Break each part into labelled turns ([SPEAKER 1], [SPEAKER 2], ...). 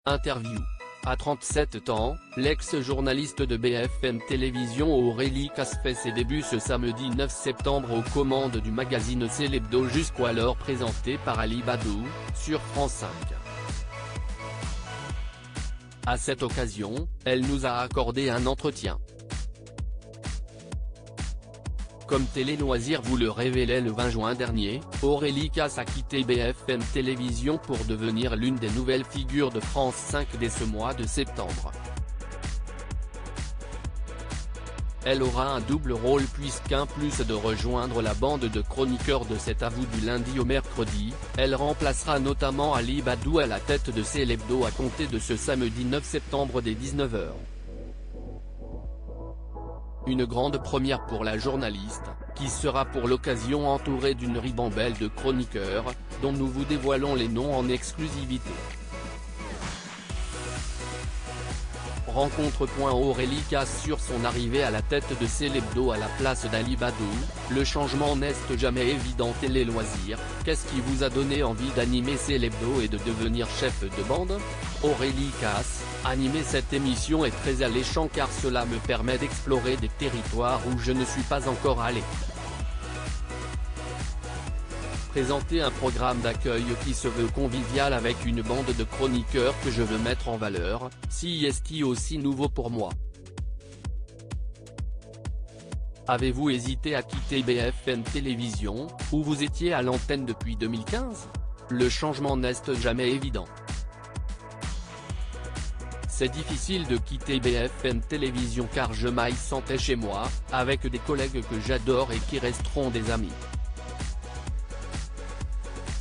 [SPEAKER 1] Interview. À 37 ans, l'ex-journaliste de BFM Télévision Aurélie Casse fait ses débuts ce samedi 9 septembre aux commandes du magazine Célébdo jusqu'alors présenté par Ali Badou, sur France 5. À cette occasion, elle nous a accordé un entretien. Comme Télé Loisirs vous le révélait le 20 juin dernier, Aurélie Casse a quitté BFM Télévision pour devenir l'une des nouvelles figures de France 5 dès ce mois de septembre. Elle aura un double rôle puisqu'en plus de rejoindre la bande de chroniqueurs de cet avou du lundi au mercredi, elle remplacera notamment Ali Badou à la tête de Célébdo à compter de ce samedi 9 septembre dès 19 h. Une grande première pour la journaliste, qui sera pour l'occasion entourée d'une ribambelle de chroniqueurs, dont nous vous dévoilons les noms en exclusivité. Rencontre. Aurélie Casse sur son arrivée à la tête de Célébdo à la place d'Ali Badou, le changement n'est jamais évident. Télé Loisirs, qu'est-ce qui vous a donné envie d'animer Célébdo et de devenir chef de bande? Aurélie Casse, animer cette émission est très alléchant car cela me permet d'explorer des territoires où je ne suis pas encore allé. Présenter un programme d'accueil qui se veut convivial avec une bande de chroniqueurs que je veux mettre en valeur, c'est aussi nouveau pour moi. Avez-vous hésité à quitter BFM Télévision, où vous étiez à l'antenne depuis 2015? Le changement n'est jamais évident. C'est difficile de quitter BFM Télévision car je m'y sentais chez moi, avec des collègues que j'adore et qui resteront des amis.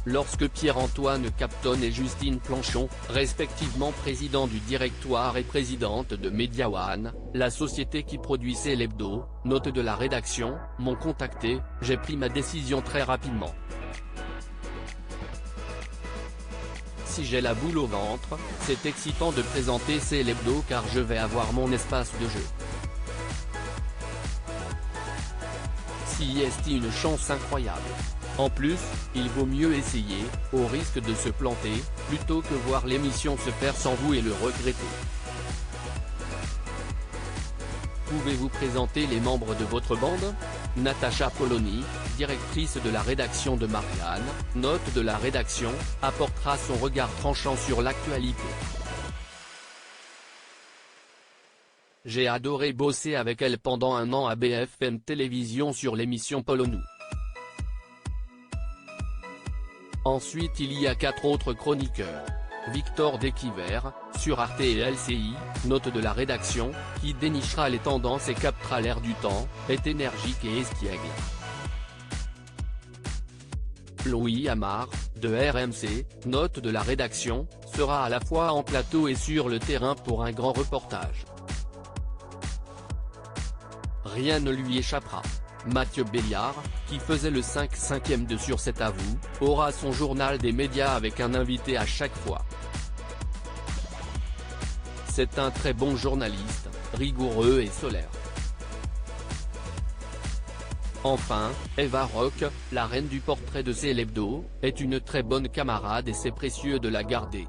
[SPEAKER 1] Lorsque Pierre-Antoine Capton et Justine Planchon, respectivement président du directoire et présidente de Media One, la société qui produit Célébdo, note de la rédaction, m'ont contacté, j'ai pris ma décision très rapidement. Si j'ai la boule au ventre, c'est excitant de présenter Célébdo car je vais avoir mon espace de jeu. C'est une chance incroyable. En plus, il vaut mieux essayer, au risque de se planter, plutôt que voir l'émission se faire sans vous et le regretter. Pouvez-vous présenter les membres de votre bande? Natacha Polony, directrice de la rédaction de Marianne, note de la rédaction, apportera son regard tranchant sur l'actualité. J'ai adoré bosser avec elle pendant un an à BFM Télévision sur l'émission Polonou. Ensuite il y a 4 autres chroniqueurs. Victor Desquiver, sur Arte et LCI, note de la rédaction, qui dénichera les tendances et captera l'air du temps, est énergique et espiègle. Louis Amar, de RMC, note de la rédaction, sera à la fois en plateau et sur le terrain pour un grand reportage. Rien ne lui échappera. Mathieu Béliard, qui faisait le 5/5e de Sur cet avou, aura son journal des médias avec un invité à chaque fois. C'est un très bon journaliste, rigoureux et solaire. Enfin, Eva Rock, la reine du portrait de Célébdo, est une très bonne camarade et c'est précieux de la garder.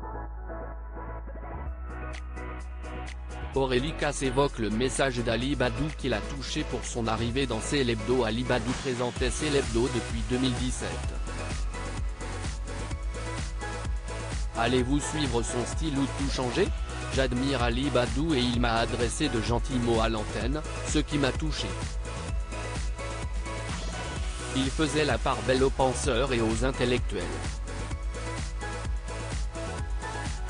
[SPEAKER 1] Aurélie Casse évoque le message d'Ali Badou qui l'a touché pour son arrivée dans Célébdo. Ali Badou présentait Célébdo depuis 2017. Allez-vous suivre son style ou tout changer? J'admire Ali Badou et il m'a adressé de gentils mots à l'antenne, ce qui m'a touché. Il faisait la part belle aux penseurs et aux intellectuels.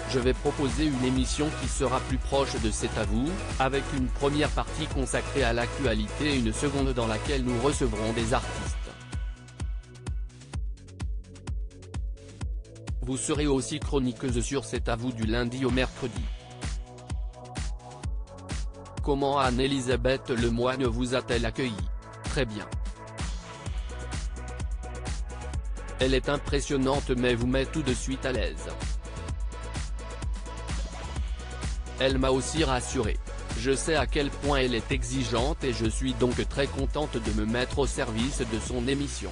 [SPEAKER 1] Je vais proposer une émission qui sera plus proche de cet avou, avec une première partie consacrée à l'actualité et une seconde dans laquelle nous recevrons des artistes. Vous serez aussi chroniqueuse sur cet avou du lundi au mercredi. Comment Anne-Elisabeth Lemoine vous a-t-elle accueilli? Très bien. Elle est impressionnante mais vous met tout de suite à l'aise. Elle m'a aussi rassuré. Je sais à quel point elle est exigeante et je suis donc très contente de me mettre au service de son émission.